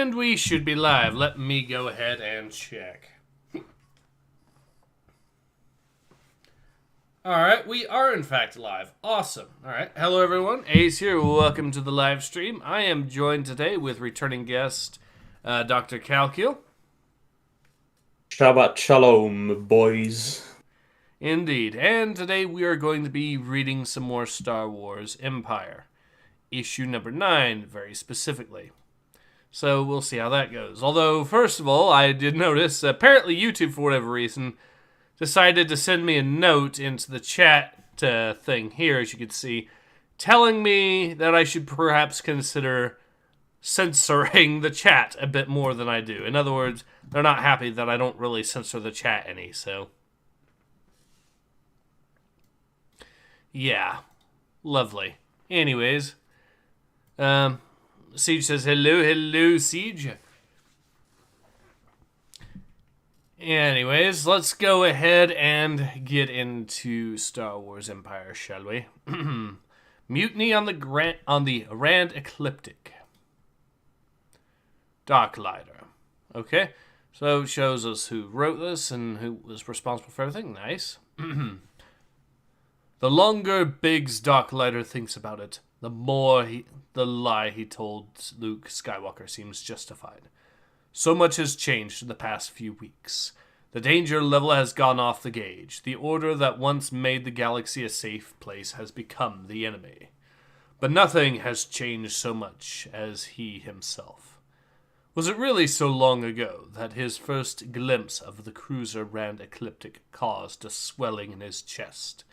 And we should be live. Let me go ahead and check. Alright, we are in fact live. Awesome. Alright, hello everyone. Ace here. Welcome to the live stream. I am joined today with returning guest, Doctor Kalkyl. Shabbat shalom, boys. Indeed. And today we are going to be reading some more Star Wars Empire. Issue number 9, very specifically. So we'll see how that goes. Although, first of all, I did notice, apparently YouTube, for whatever reason, decided to send me a note into the chat thing here, as you can see, telling me that I should perhaps consider censoring the chat a bit more than I do. In other words, they're not happy that I don't really censor the chat any, so... yeah. Lovely. Anyways, Siege says, hello, Siege. Anyways, let's go ahead and get into Star Wars Empire, shall we? Mutiny on the Rand Ecliptic. Darklighter. Okay, so it shows us who wrote this and who was responsible for everything. Nice. The longer Biggs Darklighter thinks about it, the more the lie he told Luke Skywalker seems justified. So much has changed in the past few weeks. The danger level has gone off the gauge. The order that once made the galaxy a safe place has become the enemy. But nothing has changed so much as he himself. Was it really so long ago that his first glimpse of the cruiser Rand Ecliptic caused a swelling in his chest?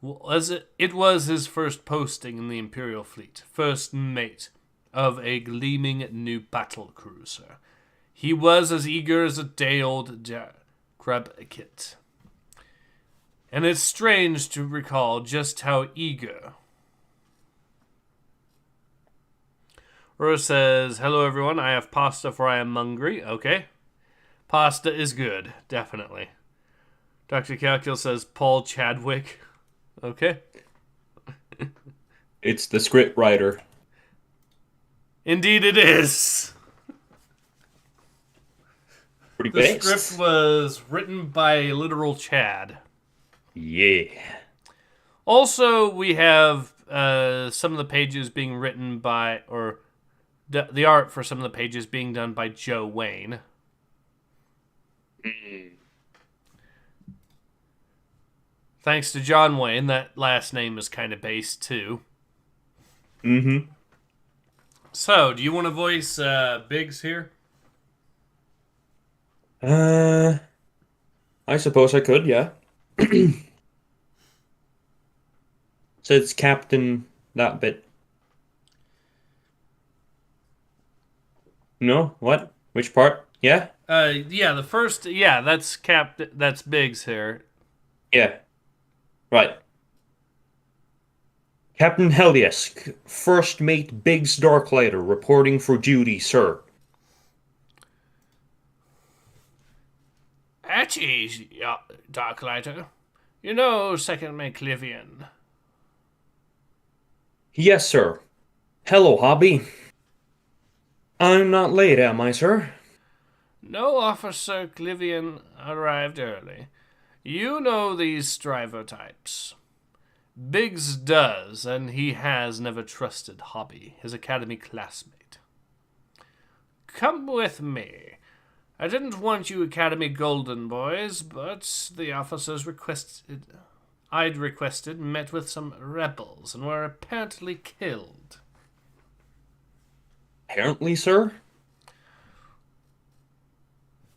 It was his first posting in the Imperial fleet, first mate of a gleaming new battle cruiser. He was as eager as a day-old crab kit. And it's strange to recall just how eager. Rose says, hello everyone, I have pasta for I am hungry. Okay. Pasta is good, definitely. Dr. Kalkyl says, Paul Chadwick. Okay. It's the script writer. Indeed it is. Pretty The based. script was written by literal Chad. Yeah. Also, we have some of the pages being written by, or the art for some of the pages being done by Joe Wayne. Thanks to John Wayne, that last name is kind of based too. Mm-hmm. So, do you want to voice Biggs here? I suppose I could, yeah. Says Captain that bit. No? What? Which part? Yeah? Yeah, the first, yeah, that's Biggs here. Yeah. Right. Captain Heliesk, First Mate Biggs Darklighter, reporting for duty, sir. At ease, Darklighter. You know Second Mate Clivian. Yes, sir. Hello, Hobby. I'm not late, am I, sir? No, Officer Clivian arrived early. You know these striver types. Biggs does, and he has never trusted Hobby, his academy classmate. Come with me. I didn't want you Academy Golden boys, but the officers I'd requested met with some rebels and were apparently killed. Apparently, sir?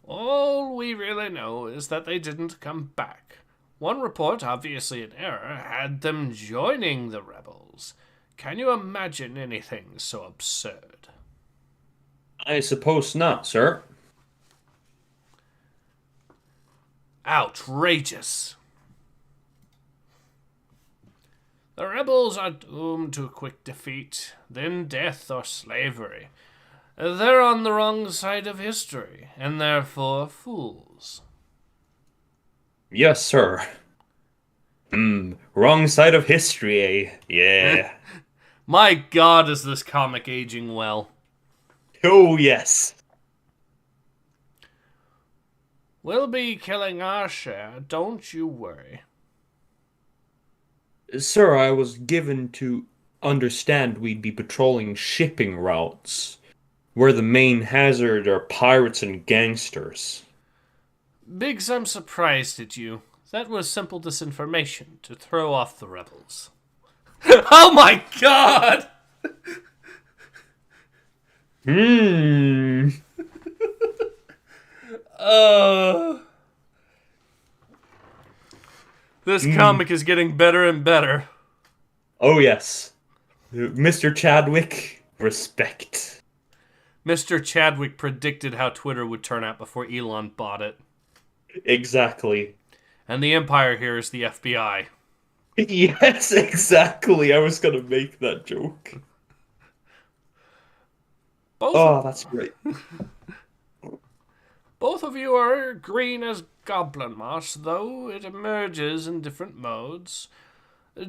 All we really know is that they didn't come back. One report, obviously in error, had them joining the rebels. Can you imagine anything so absurd? I suppose not, sir. Outrageous. The rebels are doomed to a quick defeat, then death or slavery. They're on the wrong side of history, and therefore fools. Yes, sir. Wrong side of history, eh? Yeah. My God, is this comic aging well? Oh, yes. We'll be killing our share, don't you worry. Sir, I was given to understand we'd be patrolling shipping routes, where the main hazard are pirates and gangsters. Biggs, I'm surprised at you. That was simple disinformation to throw off the rebels. Oh my god! Hmm. This comic is getting better and better. Oh, yes. Mr. Chadwick, respect. Mr. Chadwick predicted how Twitter would turn out before Elon bought it. Exactly. And the Empire here is the FBI. Yes, exactly. I was going to make that joke. That's great. Both of you are green as goblin moss, though it emerges in different modes.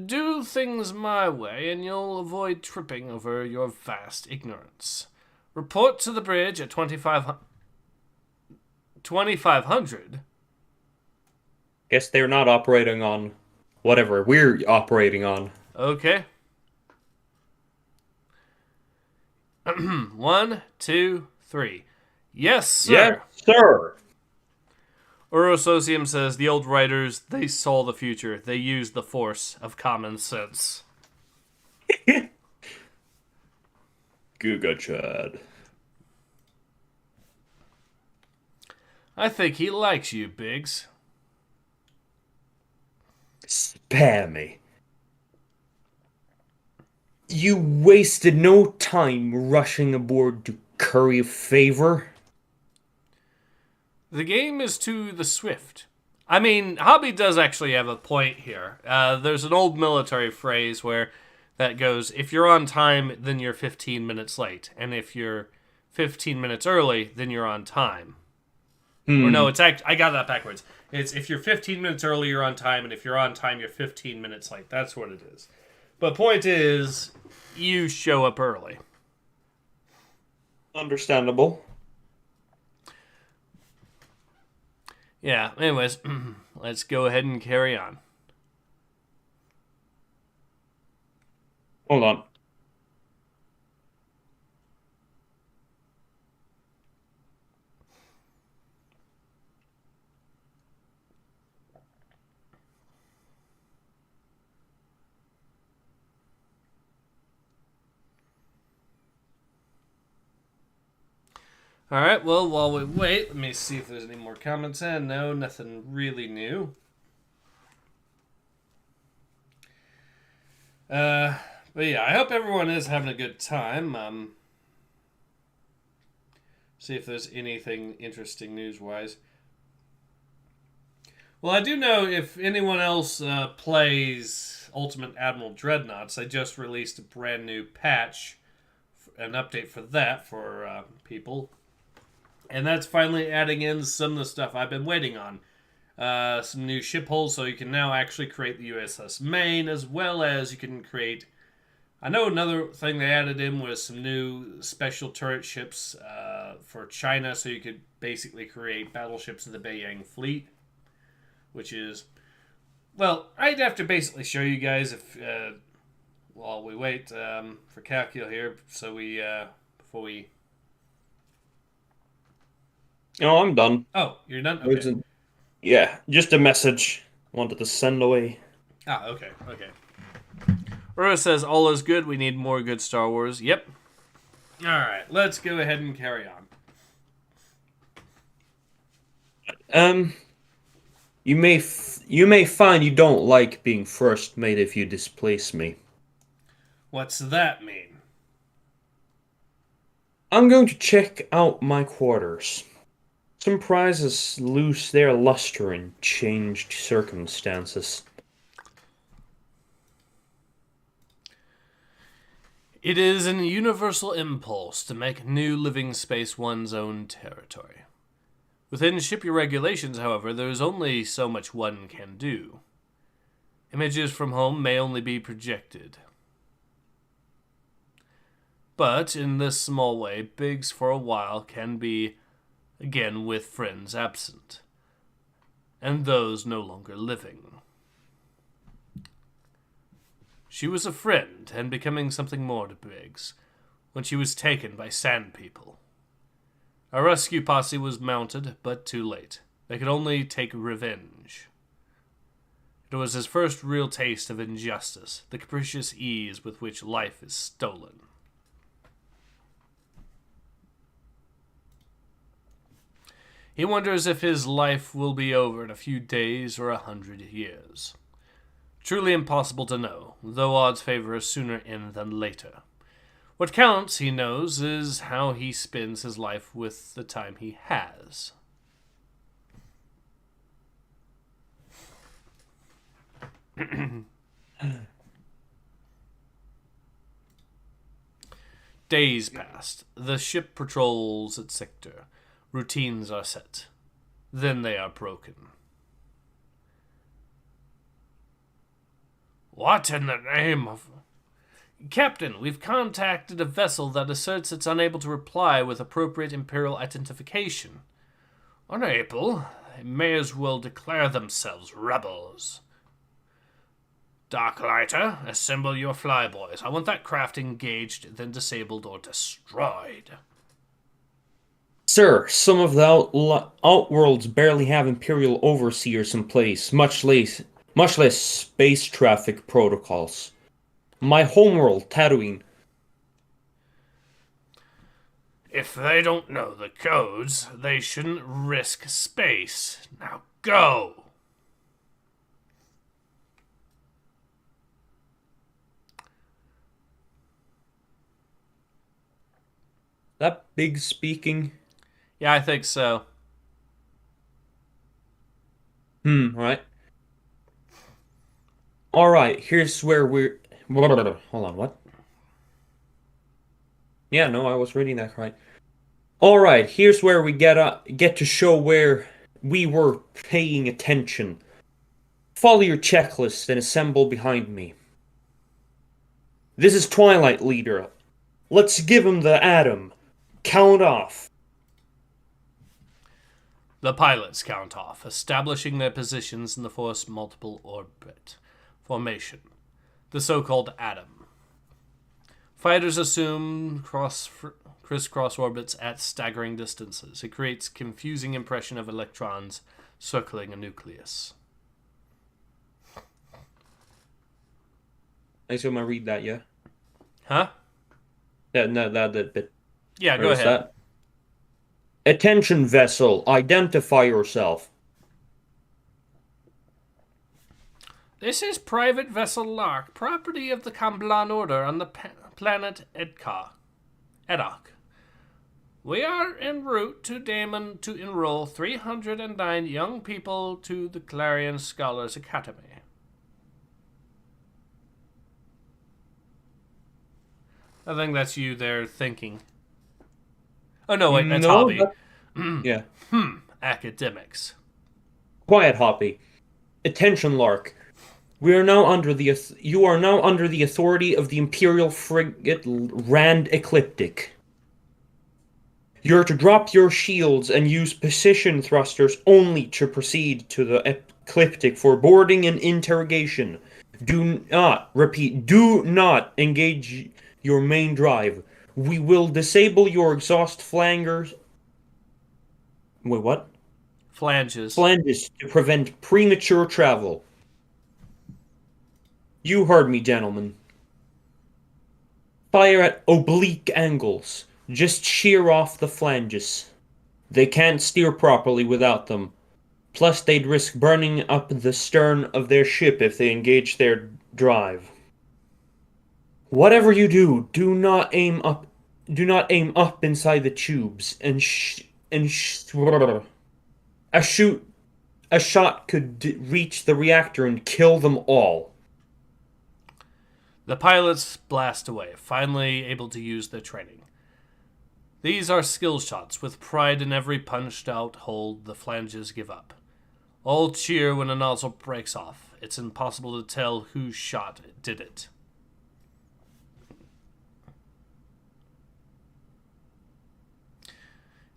Do things my way, and you'll avoid tripping over your vast ignorance. Report to the bridge at 2500. Guess they're not operating on whatever we're operating on. Okay. 1, 2, 3. Yes, sir. Yes, sir. Urosocium says the old writers, they saw the future. They used the force of common sense. Guga Chad. I think he likes you, Biggs. Spare me. You wasted no time rushing aboard to curry favor. The game is to the swift. I mean, Hobby does actually have a point here. There's an old military phrase where that goes, if you're on time, then you're 15 minutes late. And if you're 15 minutes early, then you're on time. Or no, I got that backwards. It's if you're 15 minutes early, you're on time. And if you're on time, you're 15 minutes late. That's what it is. But point is, you show up early. Understandable. Yeah, anyways, let's go ahead and carry on. Hold on. Alright, well, while we wait, let me see if there's any more comments in. No, nothing really new. But yeah, I hope everyone is having a good time. See if there's anything interesting news-wise. Well, I do know if anyone else plays Ultimate Admiral Dreadnoughts, I just released a brand new patch, an update for that for people. And that's finally adding in some of the stuff I've been waiting on. Some new ship hulls, so you can now actually create the USS Maine, as well as you can create... I know another thing they added in was some new special turret ships for China, so you could basically create battleships of the Beiyang fleet, which is... Well, I'd have to basically show you guys if while we wait for Kalkyl here, so we before we... Oh, I'm done. Oh, you're done? Okay. Yeah, just a message I wanted to send away. Ah, okay. Ura says, all is good. We need more good Star Wars. Yep. Alright, let's go ahead and carry on. You may find you don't like being first mate if you displace me. What's that mean? I'm going to check out my quarters. Some prizes lose their luster in changed circumstances. It is an universal impulse to make new living space one's own territory. Within shipyard regulations, however, there is only so much one can do. Images from home may only be projected. But in this small way, Biggs for a while can be again with friends absent, and those no longer living. She was a friend, and becoming something more to Biggs, when she was taken by Sand People. A rescue posse was mounted, but too late. They could only take revenge. It was his first real taste of injustice, the capricious ease with which life is stolen. He wonders if his life will be over in a few days or 100 years. Truly impossible to know, though odds favor a sooner in than later. What counts, he knows, is how he spends his life with the time he has. Days passed. The ship patrols its sector. Routines are set. Then they are broken. What in the name of... Captain, we've contacted a vessel that asserts it's unable to reply with appropriate Imperial identification. Unable? They may as well declare themselves rebels. Darklighter, assemble your flyboys. I want that craft engaged, then disabled or destroyed. Sir, some of the Outworlds barely have Imperial overseers in place, much less space traffic protocols. My homeworld, Tatooine. If they don't know the codes, they shouldn't risk space. Now go! That big speaking? Yeah, I think so. Right. Alright, here's where we're... Hold on, what? Yeah, no, I was reading that right. Alright, here's where we get to show where we were paying attention. Follow your checklist and assemble behind me. This is Twilight Leader. Let's give him the atom. Count off. The pilots count off, establishing their positions in the Force Multiple Orbit formation, the so-called atom. Fighters assume crisscross orbits at staggering distances. It creates confusing impression of electrons circling a nucleus. I assume I read that, yeah? Huh? That bit. Yeah, go ahead. That? Attention vessel, identify yourself. This is Private Vessel Lark, property of the Kamblan Order on the planet Edok. We are en route to Damon to enroll 309 young people to the Clarion Scholars Academy. I think that's you there thinking. Oh, no, wait, that's Hobby. Yeah. Academics. Quiet, Hoppy. Attention, Lark. You are now under the authority of the Imperial frigate Rand Ecliptic. You're to drop your shields and use precision thrusters only to proceed to the Ecliptic for boarding and interrogation. Do not engage your main drive. We will disable your exhaust flangers. Wait, what? Flanges. Flanges to prevent premature travel. You heard me, gentlemen. Fire at oblique angles. Just shear off the flanges. They can't steer properly without them. Plus, they'd risk burning up the stern of their ship if they engage their drive. Whatever you do, do not aim up inside the tubes a shot could reach the reactor and kill them all. The pilots blast away, finally able to use their training. These are skill shots. With pride in every punched-out hole, the flanges give up. All cheer when a nozzle breaks off. It's impossible to tell whose shot did it.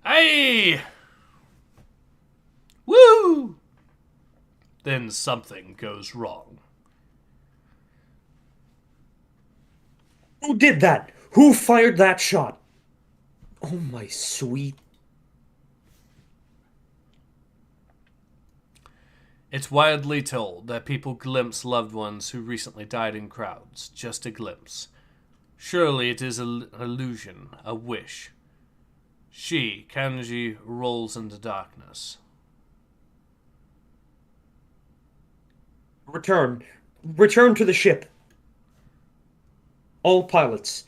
Aye! Woo! Then something goes wrong. Who did that? Who fired that shot? Oh my sweet. It's widely told that people glimpse loved ones who recently died in crowds. Just a glimpse. Surely it is an illusion, a wish. Kanji, rolls into darkness. Return. Return to the ship. All pilots.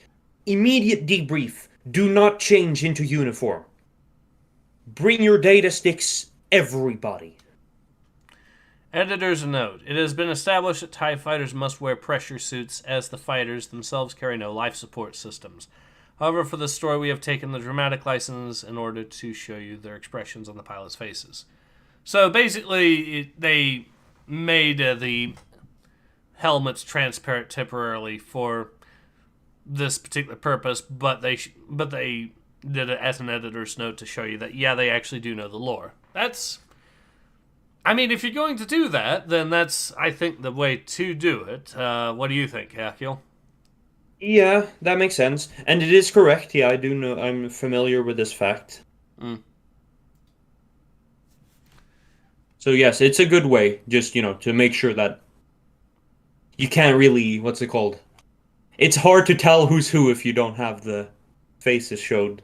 Immediate debrief. Do not change into uniform. Bring your data sticks, everybody. Editor's note. It has been established that TIE fighters must wear pressure suits as the fighters themselves carry no life support systems. However, for this story, we have taken the dramatic license in order to show you their expressions on the pilots' faces. So basically, they made the helmets transparent temporarily for this particular purpose, but they did it as an editor's note to show you that, yeah, they actually do know the lore. That's... I mean, if you're going to do that, then that's, I think, the way to do it. What do you think, Kalkyl? Yeah, that makes sense. And it is correct. Yeah, I do know. I'm familiar with this fact. Mm. So yes, it's a good way, just, to make sure that you can't really, what's it called? It's hard to tell who's who if you don't have the faces showed.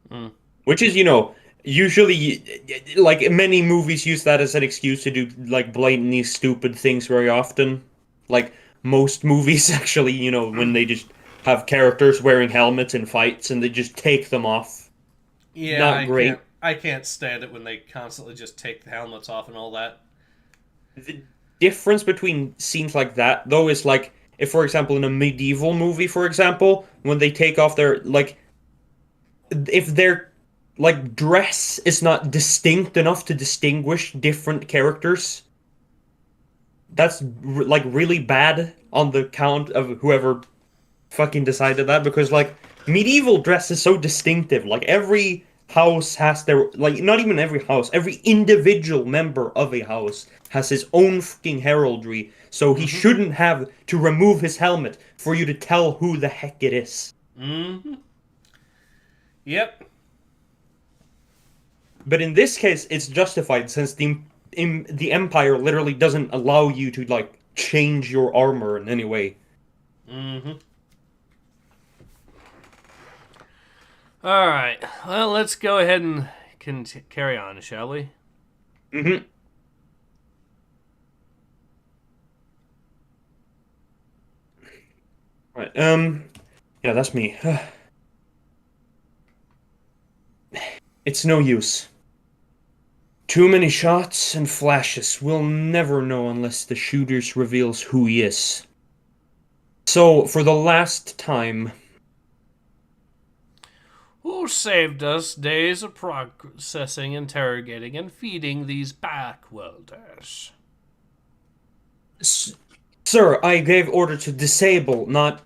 Mm. Which is, usually, like, many movies use that as an excuse to do, like, blatantly stupid things very often. Like, most movies, actually, when they just have characters wearing helmets in fights and they just take them off. Yeah, Not great. I can't stand it when they constantly just take the helmets off and all that. The difference between scenes like that, though, is like, if, for example, in a medieval movie, for example, when they take off their, like, if their, like, dress is not distinct enough to distinguish different characters, that's, like, really bad on the count of whoever fucking decided that, because, like, medieval dress is so distinctive. Like, every house has their, like, not even every house, every individual member of a house has his own fucking heraldry, so he shouldn't have to remove his helmet for you to tell who the heck it is. Mm-hmm. Yep. But in this case, it's justified since the Empire literally doesn't allow you to, like, change your armor in any way. Mm-hmm. All right. Well, let's go ahead and carry on, shall we? Mm-hmm. Right. Yeah, that's me. It's no use. Too many shots and flashes. We'll never know unless the shooter reveals who he is. So, for the last time... Who saved us days of processing, interrogating, and feeding these backworlders? Sir, I gave order to disable, not...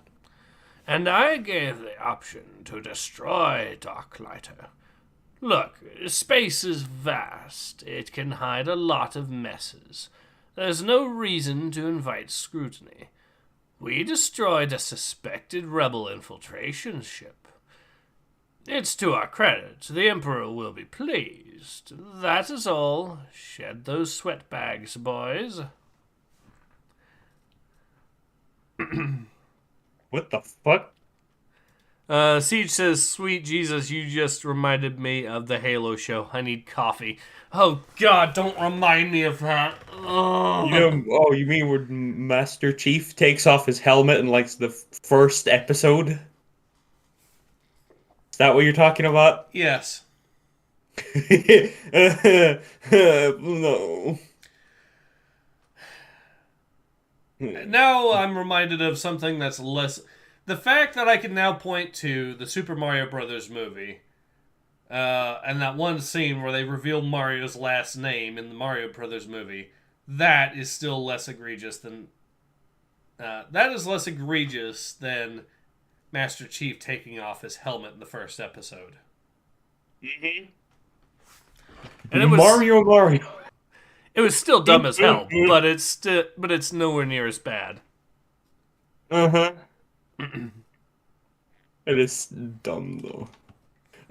And I gave the option to destroy Darklighter. Look, space is vast. It can hide a lot of messes. There's no reason to invite scrutiny. We destroyed a suspected rebel infiltration ship. It's to our credit. The Emperor will be pleased. That is all. Shed those sweat bags, boys. What the fuck? Siege says, "Sweet Jesus, you just reminded me of the Halo show. I need coffee." Oh God, don't remind me of that. Oh, You mean where Master Chief takes off his helmet in, like, the first episode? Is that what you're talking about? yes. No. Now I'm reminded of something that's less... The fact that I can now point to the Super Mario Brothers movie, and that one scene where they reveal Mario's last name in the Mario Brothers movie, that is still less egregious than... that is less egregious than Master Chief taking off his helmet in the first episode. Mm-hmm. And it was Mario. It was still dumb as hell, but it's nowhere near as bad. Uh-huh. It is dumb though.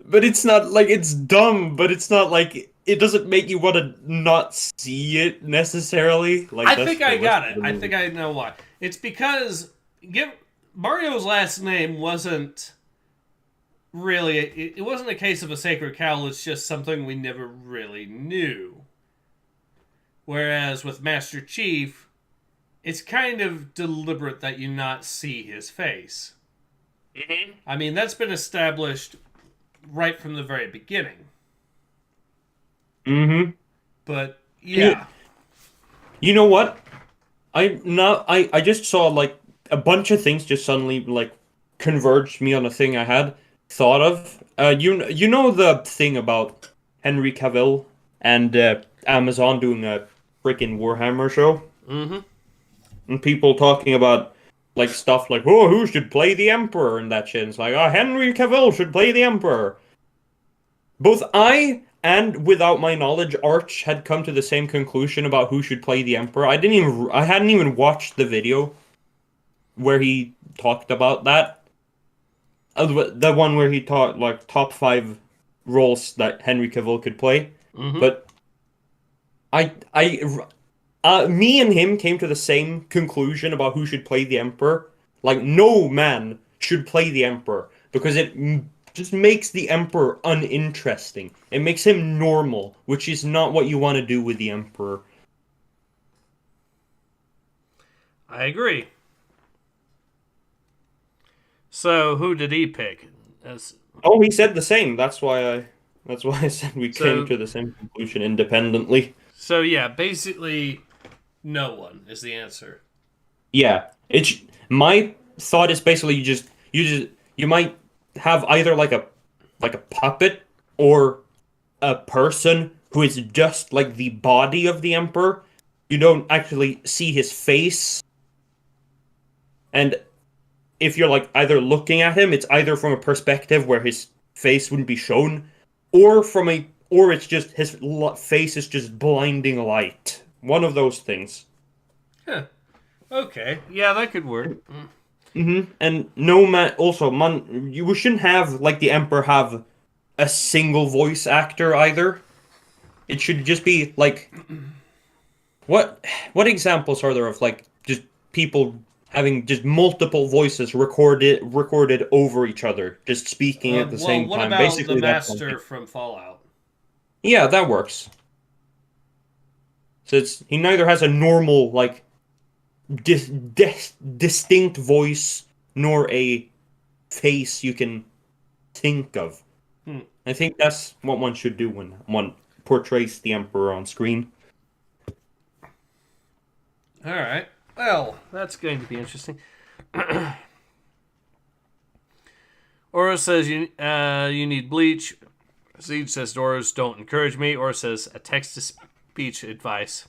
But it's not like it's dumb, but it's not like it doesn't make you want to not see it necessarily. Like I think I got it. I think I know why. It's because Mario's last name wasn't really it wasn't a case of a sacred cow, it's just something we never really knew. Whereas with Master Chief, it's kind of deliberate that you not see his face. Mm-hmm. I mean, that's been established right from the very beginning. Mm-hmm. But yeah. You know what? I just saw like a bunch of things just suddenly like converged me on a thing I had thought of. You know the thing about Henry Cavill and Amazon doing a freaking Warhammer show? Mm-hmm. And people talking about like stuff like, oh, who should play the Emperor and that shit. And it's like, oh, Henry Cavill should play the Emperor. Both I and without my knowledge, Arch had come to the same conclusion about who should play the Emperor. I hadn't even watched the video where he talked about that. The one where he taught like top 5 roles that Henry Cavill could play. Mm-hmm. But me and him came to the same conclusion about who should play the Emperor. Like, no man should play the Emperor because it just makes the Emperor uninteresting. It makes him normal, which is not what you want to do with the Emperor. I agree. So, who did he pick? Oh, he said the same. That's why I said we came to the same conclusion independently. So yeah, basically, no one is the answer. Yeah, my thought is basically you might have either like a puppet or a person who is just like the body of the Emperor. You don't actually see his face, and if you're like either looking at him, it's either from a perspective where his face wouldn't be shown, or it's just his face is just blinding light. One of those things. Huh. Okay. Yeah, that could work. Mm-hmm. And no man. Also, you shouldn't have like the Emperor have a single voice actor either. It should just be like what examples are there of like just people having just multiple voices recorded over each other, just speaking at the same time. What about basically the Master from Fallout? Yeah, that works. So he neither has a normal like distinct voice nor a face you can think of. I think that's what one should do when one portrays the Emperor on screen. All right. Well, that's going to be interesting. Aura says you need bleach. Siege says doors don't encourage me. Aura says a text-to-speech device.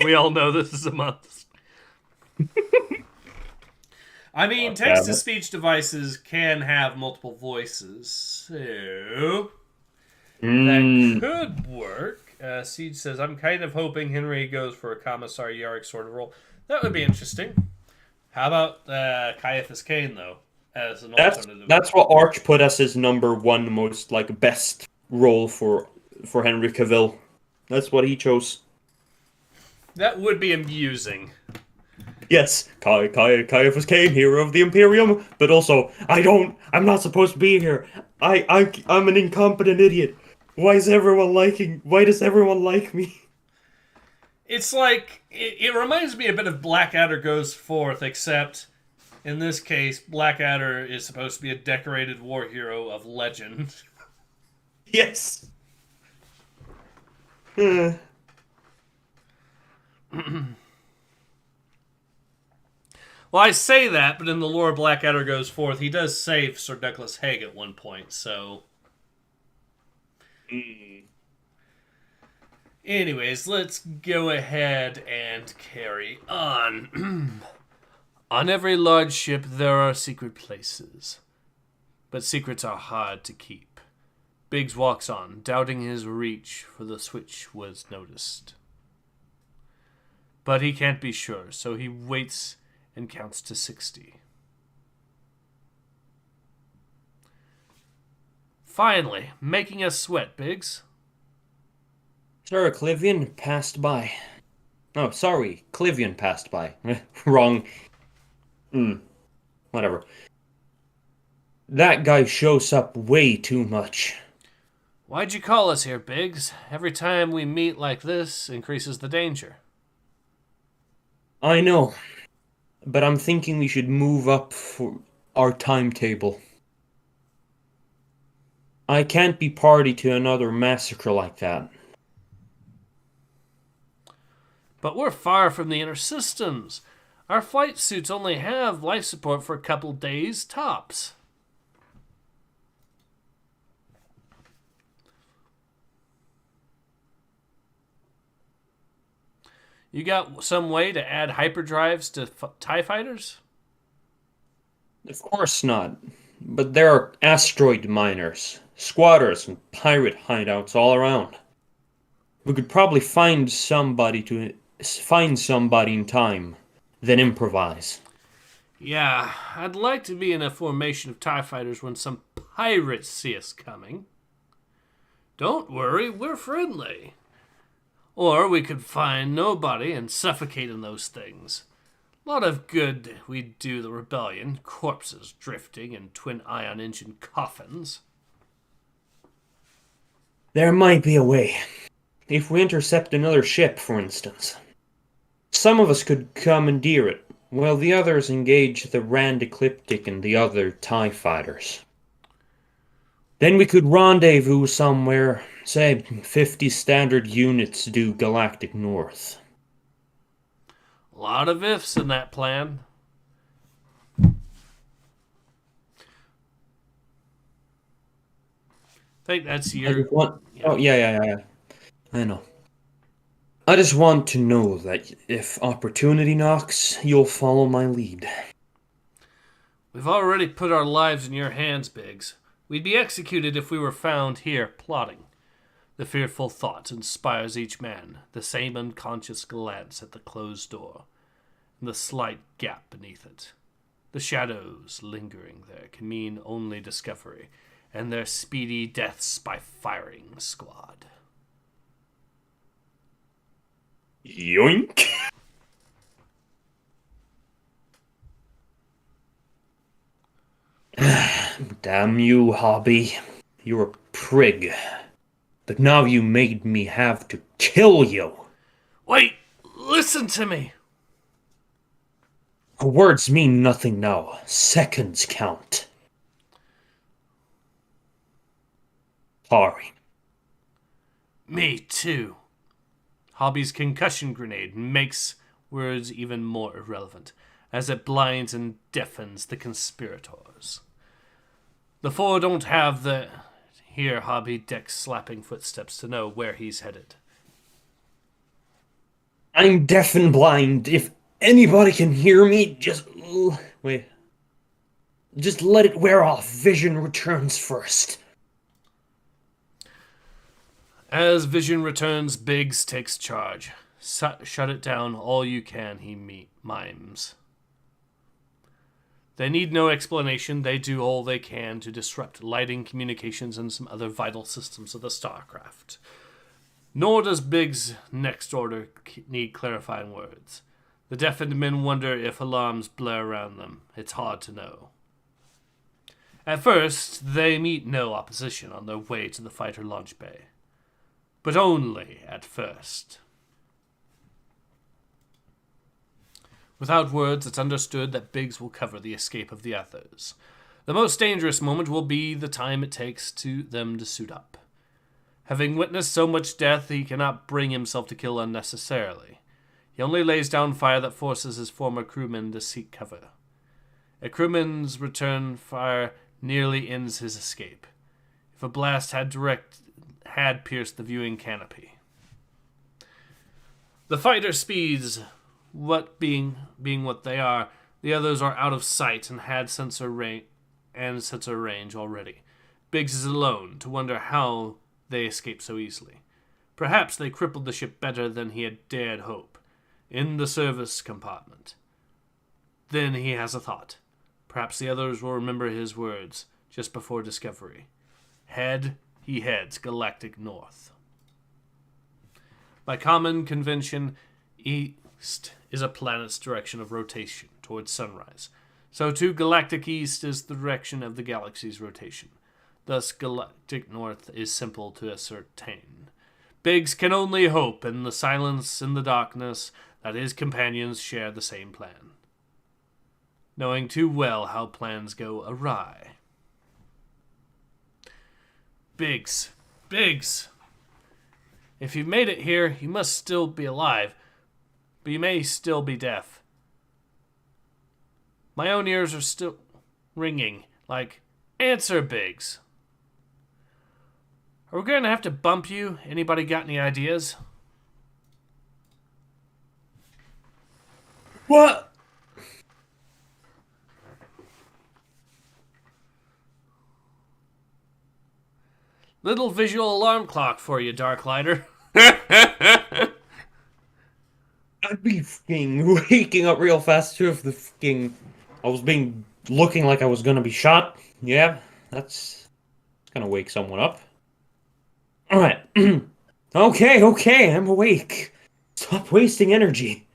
We all know this is a must. I mean, text-to-speech devices can have multiple voices, so that could work. Siege says, I'm kind of hoping Henry goes for a Commissar Yarrick sort of role. That would be interesting. How about Caiaphas Cain, though, as an alternative? That's what Arch put as his number 1 most like best role for Henry Cavill. That's what he chose. That would be amusing. Yes, Caiaphas Cain, hero of the Imperium, but also, I'm not supposed to be here. I'm an incompetent idiot. Why does everyone like me? It's like, it reminds me a bit of Blackadder Goes Forth, except in this case, Blackadder is supposed to be a decorated war hero of legend. Yes. Well, I say that, but in the lore Blackadder Goes Forth, he does save Sir Douglas Haig at one point, so... Anyways, let's go ahead and carry on. On every large ship there are secret places, but secrets are hard to keep. Biggs walks on, doubting his reach, for the switch was noticed. But he can't be sure, so he waits and counts to 60. Finally, making us sweat, Biggs. Sir, Clivian passed by. Oh, sorry, Clivian passed by. Wrong. Whatever. That guy shows up way too much. Why'd you call us here, Biggs? Every time we meet like this increases the danger. I know, but I'm thinking we should move up for our timetable. I can't be party to another massacre like that. But we're far from the inner systems. Our flight suits only have life support for a couple days, tops. You got some way to add hyperdrives to TIE fighters? Of course not. But there are asteroid miners, squatters, and pirate hideouts all around. We could probably find somebody in time, then improvise. Yeah, I'd like to be in a formation of TIE fighters when some pirates see us coming. Don't worry, we're friendly. Or we could find nobody and suffocate in those things. A lot of good we'd do the rebellion, corpses drifting in twin ion engine coffins. There might be a way. If we intercept another ship, for instance. Some of us could commandeer it, while the others engage the Rand Ecliptic and the other TIE fighters. Then we could rendezvous somewhere, say 50 standard units due galactic north. A lot of ifs in that plan. I think that's your... Oh, yeah. I know. I just want to know that if opportunity knocks, you'll follow my lead. We've already put our lives in your hands, Biggs. We'd be executed if we were found here plotting. The fearful thought inspires each man, the same unconscious glance at the closed door, and the slight gap beneath it. The shadows lingering there can mean only discovery, and their speedy deaths by firing squad. Yoink! Damn you, Hobby. You're a prig. But now you made me have to kill you. Wait! Listen to me! Words mean nothing now. Seconds count. Sorry. Me too. Hobby's concussion grenade makes words even more irrelevant, as it blinds and deafens the conspirators. The four don't have the... Here, Hobby decks slapping footsteps to know where he's headed. I'm deaf and blind. If anybody can hear me, just... Wait. Just let it wear off. Vision returns first. As Vision returns, Biggs takes charge. Shut it down all you can, he mimes. They need no explanation. They do all they can to disrupt lighting, communications, and some other vital systems of the Starcraft. Nor does Biggs' next order need clarifying words. The deafened men wonder if alarms blare around them. It's hard to know. At first, they meet no opposition on their way to the fighter launch bay. But only at first. Without words, it's understood that Biggs will cover the escape of the others. The most dangerous moment will be the time it takes them to suit up. Having witnessed so much death, he cannot bring himself to kill unnecessarily. He only lays down fire that forces his former crewmen to seek cover. A crewman's return fire nearly ends his escape. If a blast had pierced the viewing canopy. The fighter speeds, being what they are, The others are out of sight and had sensor range already. Biggs is alone to wonder how they escaped so easily. Perhaps they crippled the ship better than he had dared hope, in the service compartment. Then he has a thought. Perhaps the others will remember his words just before discovery. He heads galactic north. By common convention, east is a planet's direction of rotation towards sunrise. So too galactic east is the direction of the galaxy's rotation. Thus galactic north is simple to ascertain. Biggs can only hope in the silence and the darkness that his companions share the same plan, knowing too well how plans go awry. Biggs! If you've made it here, you must still be alive, but you may still be deaf. My own ears are still ringing, like, answer, Biggs. Are we going to have to bump you? Anybody got any ideas? What? Little visual alarm clock for you, Darklighter. I'd be fucking waking up real fast too if I was looking like I was gonna be shot. Yeah, that's gonna wake someone up. Alright. Okay, I'm awake. Stop wasting energy.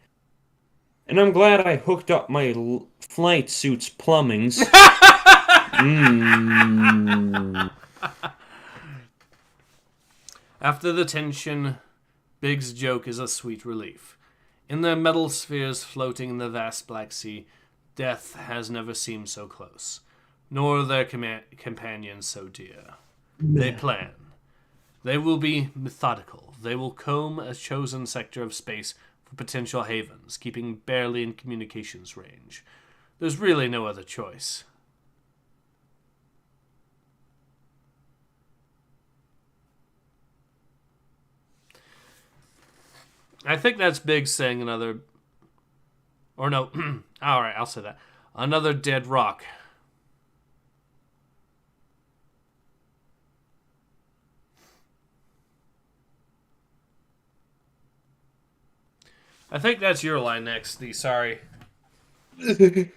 And I'm glad I hooked up my flight suit's plumbings. After the tension, Biggs' joke is a sweet relief. In their metal spheres floating in the vast black sea, death has never seemed so close, nor their companions so dear. They plan. They will be methodical. They will comb a chosen sector of space for potential havens, keeping barely in communications range. There's really no other choice. I think that's Big saying another... Or no. Alright, I'll say that. Another dead rock. I think that's your line next, the sorry. You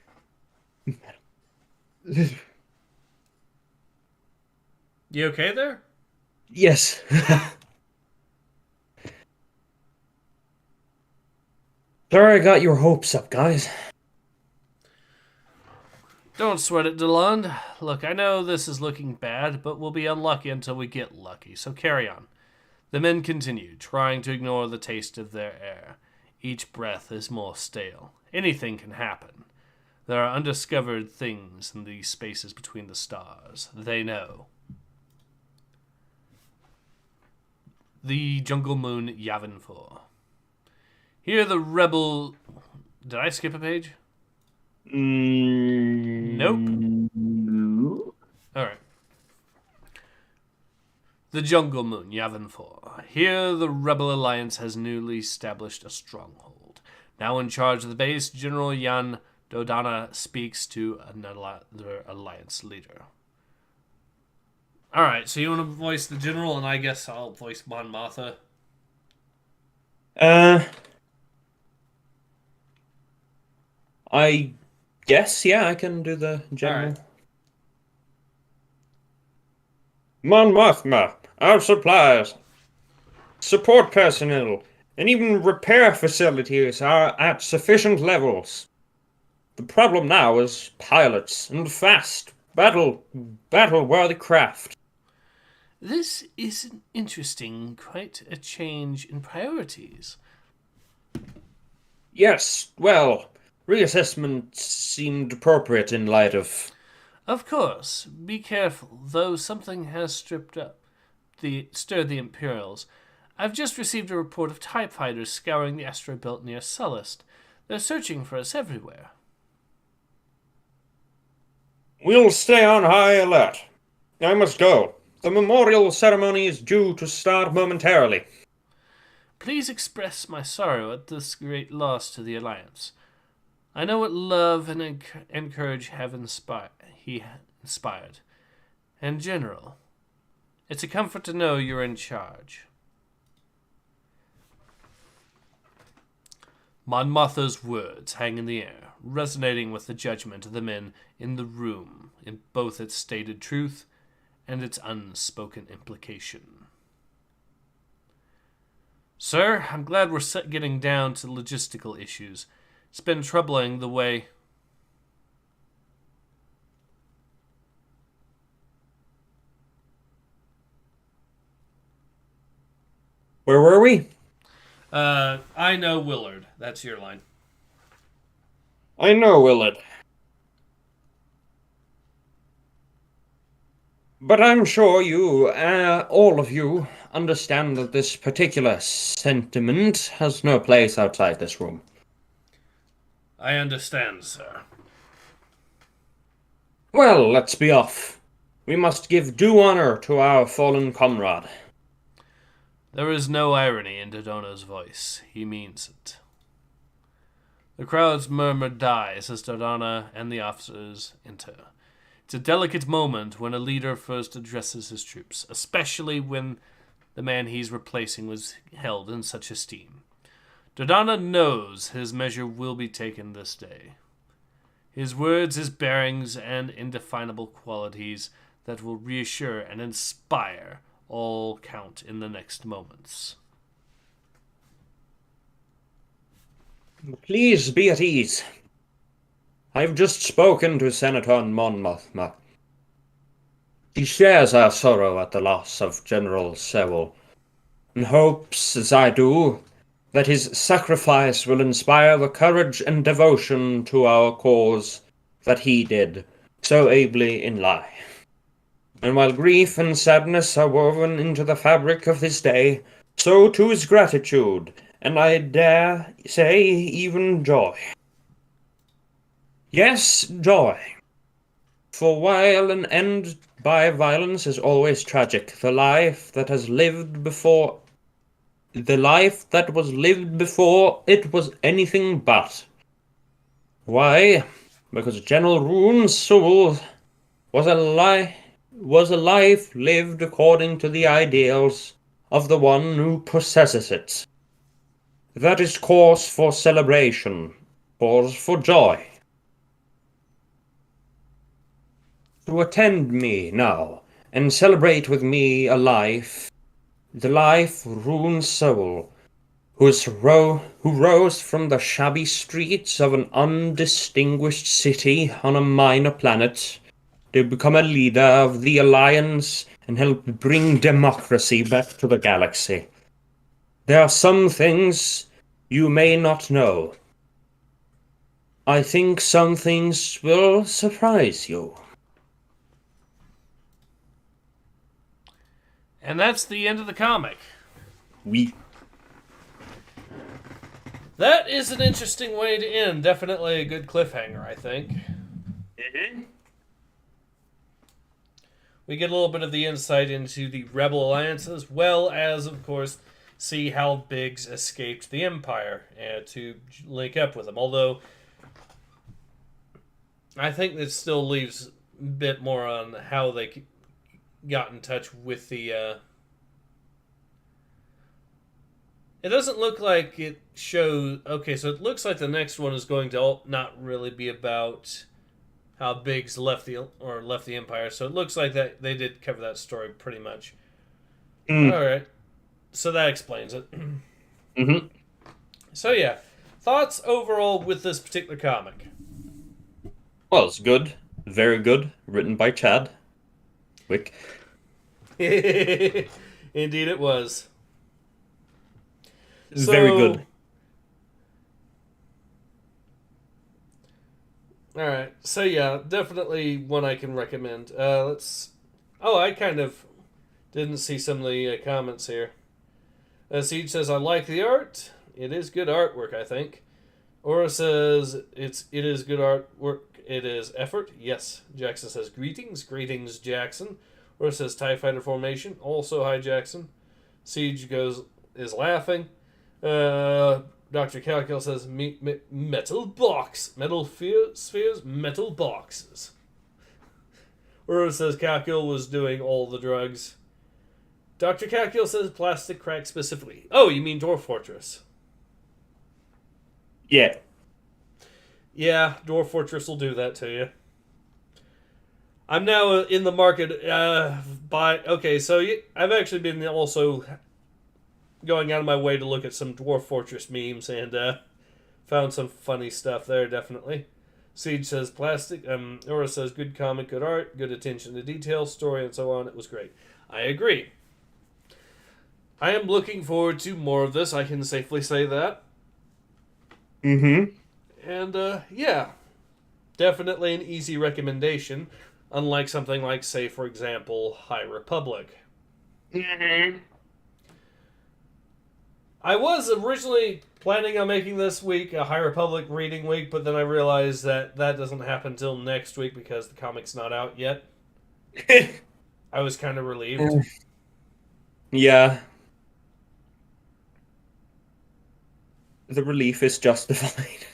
okay there? Yes. Sorry I got your hopes up, guys. Don't sweat it, DeLond. Look, I know this is looking bad, but we'll be unlucky until we get lucky, so carry on. The men continued, trying to ignore the taste of their air. Each breath is more stale. Anything can happen. There are undiscovered things in these spaces between the stars. They know. The jungle moon Yavin 4. Here the rebel... Did I skip a page? Nope. Alright. The jungle moon, Yavin 4. Here the rebel alliance has newly established a stronghold. Now in charge of the base, General Jan Dodana speaks to another alliance leader. Alright, so you want to voice the general, and I guess I'll voice Mon Mothma. I guess, yeah, I can do the general. Right. Mon Mothma, our supplies, support personnel, and even repair facilities are at sufficient levels. The problem now is pilots and fast, battle-worthy craft. This is interesting, quite a change in priorities. Yes, well, reassessment seemed appropriate in light of... Of course, be careful, though something has stirred the Imperials. I've just received a report of TIE fighters scouring the asteroid belt near Sullust. They're searching for us everywhere. We'll stay on high alert. I must go. The memorial ceremony is due to start momentarily. Please express my sorrow at this great loss to the Alliance. I know what love and encourage he inspired. In general, it's a comfort to know you're in charge. Mon Mothma's words hang in the air, resonating with the judgment of the men in the room, in both its stated truth and its unspoken implication. Sir, I'm glad we're getting down to logistical issues. It's been troubling the way... Where were we? I know Willard. That's your line. I know, Willard. But I'm sure you, all of you, understand that this particular sentiment has no place outside this room. I understand, sir. Well, let's be off. We must give due honor to our fallen comrade. There is no irony in Dodona's voice. He means it. The crowd's murmur dies as Dodona and the officers enter. It's a delicate moment when a leader first addresses his troops, especially when the man he's replacing was held in such esteem. Dodona knows his measure will be taken this day. His words, his bearings, and indefinable qualities that will reassure and inspire all count in the next moments. Please be at ease. I've just spoken to Senator Mon Mothma. He shares our sorrow at the loss of General Sewell, and hopes, as I do, that his sacrifice will inspire the courage and devotion to our cause that he did so ably in life. And while grief and sadness are woven into the fabric of this day, so too is gratitude, and I dare say even joy. Yes, joy. For while an end by violence is always tragic, the life that was lived before it was anything but. Why? Because General Rune's soul was a life lived according to the ideals of the one who possesses it. That is cause for celebration, cause for joy. To attend me now, and celebrate with me a life, the life Rune's soul, who rose from the shabby streets of an undistinguished city on a minor planet, to become a leader of the Alliance and help bring democracy back to the galaxy. There are some things you may not know. I think some things will surprise you. And that's the end of the comic. That is an interesting way to end. Definitely a good cliffhanger, I think. Mm-hmm. We get a little bit of the insight into the Rebel Alliance, as well as, of course, see how Biggs escaped the Empire to link up with them. Although, I think that still leaves a bit more on how they got in touch with the... It doesn't look like it shows... Okay, so it looks like the next one is going to not really be about how Biggs left the Empire. So it looks like that they did cover that story pretty much. All right. So that explains it. Mm-hmm. So yeah, thoughts overall with this particular comic? Well, it's good. Very good. Written by Chad Wick. Indeed it was. Very good. Alright, so yeah, definitely one I can recommend. I kind of didn't see some of the comments here. Siege says, I like the art. It is good artwork, I think. Aura says, it is good artwork. It is effort. Yes. Jackson says, greetings. Greetings, Jackson. Aura says, TIE Fighter formation. Also, hi, Jackson. Siege is laughing. Dr. Kalkyl says, metal box. Metal spheres, metal boxes. Uro says Kalkyl was doing all the drugs. Dr. Kalkyl says plastic crack specifically. Oh, you mean Dwarf Fortress? Yeah. Yeah, Dwarf Fortress will do that to you. I'm now in the market okay, so I've actually been also going out of my way to look at some Dwarf Fortress memes and found some funny stuff there, definitely. Siege says plastic. Aura says good comic, good art, good attention to detail, story, and so on. It was great. I agree. I am looking forward to more of this. I can safely say that. Mm-hmm. And yeah, definitely an easy recommendation. Unlike something like, say, for example, High Republic. Mm-hmm. I was originally planning on making this week a High Republic reading week, but then I realized that doesn't happen until next week because the comic's not out yet. I was kind of relieved. Yeah. The relief is justified.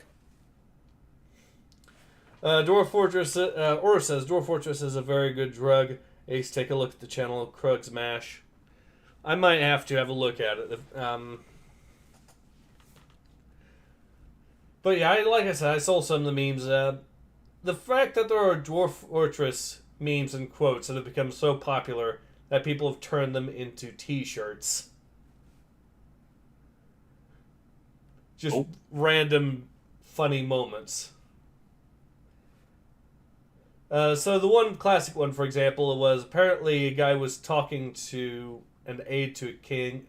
Dwarf Fortress, Aura says, Dwarf Fortress is a very good drug. Ace, take a look at the channel, Krug's Mash. I might have to have a look at it. But yeah, like I said, I saw some of the memes. The fact that there are Dwarf Fortress memes and quotes that have become so popular that people have turned them into t-shirts. Just random funny moments. So the one classic one, for example, was apparently a guy was talking to an aide to a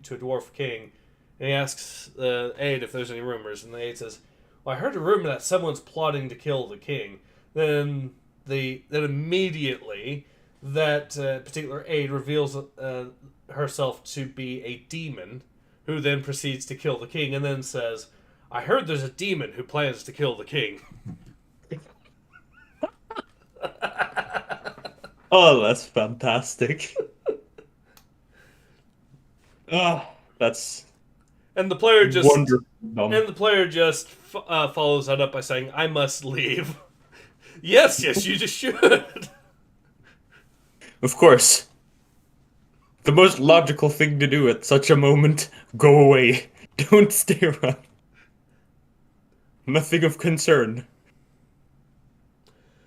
dwarf king, and he asks the aide if there's any rumors, and the aide says, "Well, I heard a rumor that someone's plotting to kill the king." Then immediately that particular aide reveals herself to be a demon, who then proceeds to kill the king, and then says, "I heard there's a demon who plans to kill the king." Oh, that's fantastic. That's and the player just wonderful. Follows that up by saying, "I must leave." yes, you just should. Of course. The most logical thing to do at such a moment, go away. Don't stay around. Nothing of concern.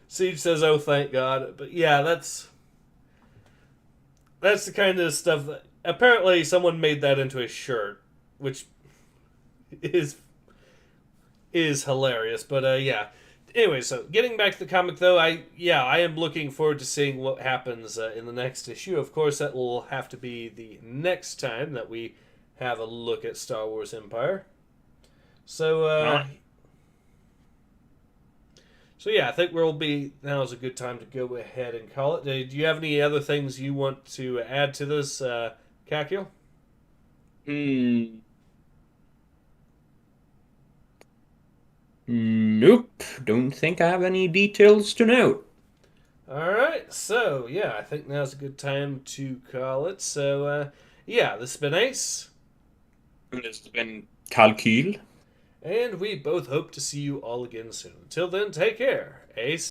Siege says, "Oh, thank God." But yeah, that's the kind of stuff that apparently someone made that into a shirt, which is hilarious. But yeah. Anyway, so getting back to the comic, though, I am looking forward to seeing what happens in the next issue. Of course, that will have to be the next time that we have a look at Star Wars Empire. So, So yeah, I think now is a good time to go ahead and call it. Do you have any other things you want to add to this, Kalkyl? Nope. Don't think I have any details to note. Alright, so yeah, I think now's a good time to call it. So yeah, this has been Ace. And this has been Kalkyl. And we both hope to see you all again soon. Until then, take care. Ace.